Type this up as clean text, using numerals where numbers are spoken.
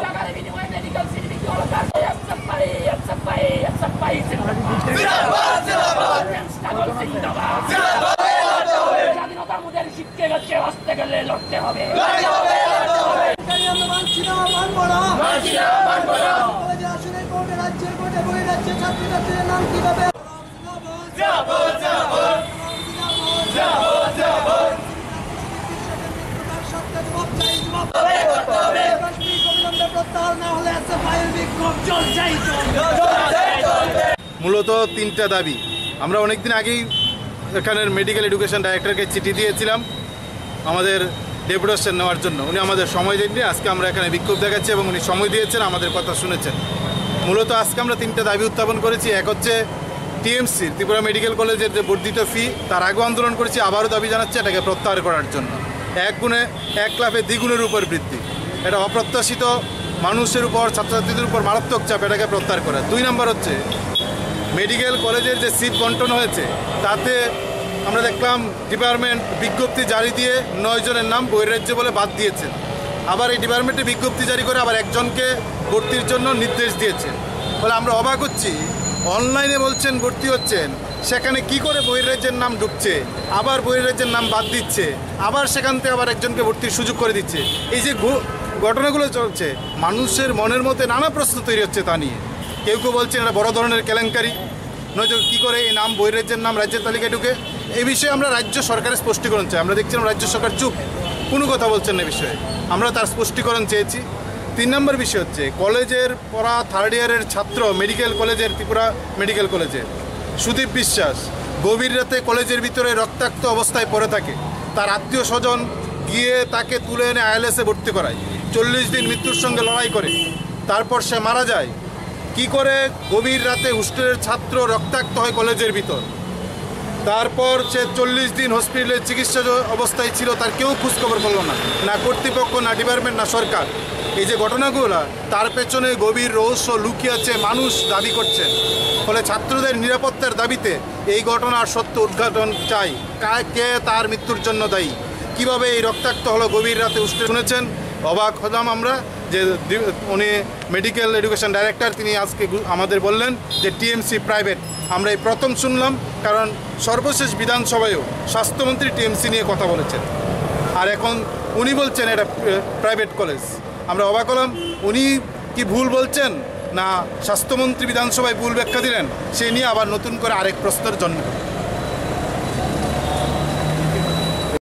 টাকার বিনিময়ে medical city Holkar স্বাধীনতার মুদের শিক্ষে গেছে আসতে গেলে লড়তে হবে। মূলত তিনটা দাবি। আমরা অনেকদিন আগেই এখানের মেডিকেল এডুকেশন ডাইরেক্টরকে চিঠি দিয়েছিলাম আমাদের ডেপুটেশন নেওয়ার জন্য। উনি আমাদের সময় দেননি। আজকে আমরা এখানে বিক্ষোভ দেখাচ্ছি এবং উনি সময় দিয়েছেন, আমাদের কথা শুনেছেন। মূলত আজকে আমরা তিনটা দাবি উত্থাপন করেছি। এক হচ্ছে টিএমসি ত্রিপুরা মেডিকেল কলেজের যে বর্ধিত ফি, তার আগেও আন্দোলন করেছি, আবারও দাবি জানাচ্ছে এটাকে প্রত্যাহার করার জন্য। এক লাফে দ্বিগুণের উপর বৃদ্ধি, এটা অপ্রত্যাশিত মানুষের উপর, ছাত্রছাত্রীদের উপর মারাত্মক চাপ, এটাকে প্রত্যাহার করা। 2 নম্বর হচ্ছে মেডিকেল কলেজের যে সিট বন্টন হয়েছে তাতে আমরা দেখলাম ডিপার্টমেন্ট বিজ্ঞপ্তি জারি দিয়ে 9 জনের নাম বহির্রাজ্য বলে বাদ দিয়েছেন। আবার এই ডিপার্টমেন্টে বিজ্ঞপ্তি জারি করে আবার একজনকে ভর্তির জন্য নির্দেশ দিয়েছে। ফলে আমরা অবাক হচ্ছি, অনলাইনে বলছেন ভর্তি হচ্ছেন, সেখানে কি করে বহির্রাজ্যের নাম ঢুকছে, আবার বহির্রাজ্যের নাম বাদ দিচ্ছে, আবার সেখান থেকে আবার একজনকে ভর্তির সুযোগ করে দিচ্ছে। এই যে ঘটনাগুলো চলছে, মানুষের মনের মধ্যে নানা প্রশ্ন তৈরি হচ্ছে তা নিয়ে। কেউ কেউ বলছেন এটা বড় ধরনের কেলেঙ্কারি, নয়তো কী করে এই নাম বহির্রাজ্যের নাম রাজ্যের তালিকায় ঢুকে। এই বিষয়ে আমরা রাজ্য সরকারের স্পষ্টীকরণ চাই। আমরা দেখছিলাম রাজ্য সরকার চুপ, কোনো কথা বলছেন না বিষয়ে। আমরা তার স্পষ্টীকরণ চেয়েছি। 3 নম্বর বিষয় হচ্ছে কলেজের পড়া 3rd ইয়ারের ছাত্র মেডিকেল কলেজের, ত্রিপুরা মেডিকেল কলেজের সুদীপ বিশ্বাস গভীর রাতে কলেজের ভিতরে রক্তাক্ত অবস্থায় পড়ে থাকে। তার আত্মীয় স্বজন গিয়ে তাকে তুলে এনে আইএলএসে ভর্তি করায়। 40 দিন মৃত্যুর সঙ্গে লড়াই করে তারপর সে মারা যায়। কি করে গভীর রাতে হোস্টেলের ছাত্র রক্তাক্ত হয় কলেজের ভিতর, তারপর সে 40 দিন হসপিটালে চিকিৎসা অবস্থায় ছিল, তার কেউ খোঁজখবর করলো না, না কর্তৃপক্ষ, না ডিপার্টমেন্ট, না সরকার। এই যে ঘটনাগুলো, তার পেছনে গভীর রহস্য লুকিয়ে আছে, মানুষ দাবি করছেন। ফলে ছাত্রদের নিরাপত্তার দাবিতে এই ঘটনার সত্য উদ্ঘাটন চাই। কে তার মৃত্যুর জন্য দায়ী, কিভাবে এই রক্তাক্ত হলো গভীর রাতে হোস্টেল। শুনেছেন, অবাক হলাম আমরা যে উনি মেডিকেল এডুকেশন ডাইরেক্টর, তিনি আজকে আমাদের বললেন যে টিএমসি প্রাইভেট। আমরা এই প্রথম শুনলাম, কারণ সর্বশেষ বিধানসভায়ও স্বাস্থ্যমন্ত্রী টিএমসি নিয়ে কথা বলেছেন, আর এখন উনি বলছেন এটা প্রাইভেট কলেজ। আমরা অবাক হলাম, উনি কি ভুল বলছেন না স্বাস্থ্যমন্ত্রী বিধানসভায় ভুল ব্যাখ্যা দিলেন, সে নিয়ে আবার নতুন করে আরেক প্রশ্নের জন্ম।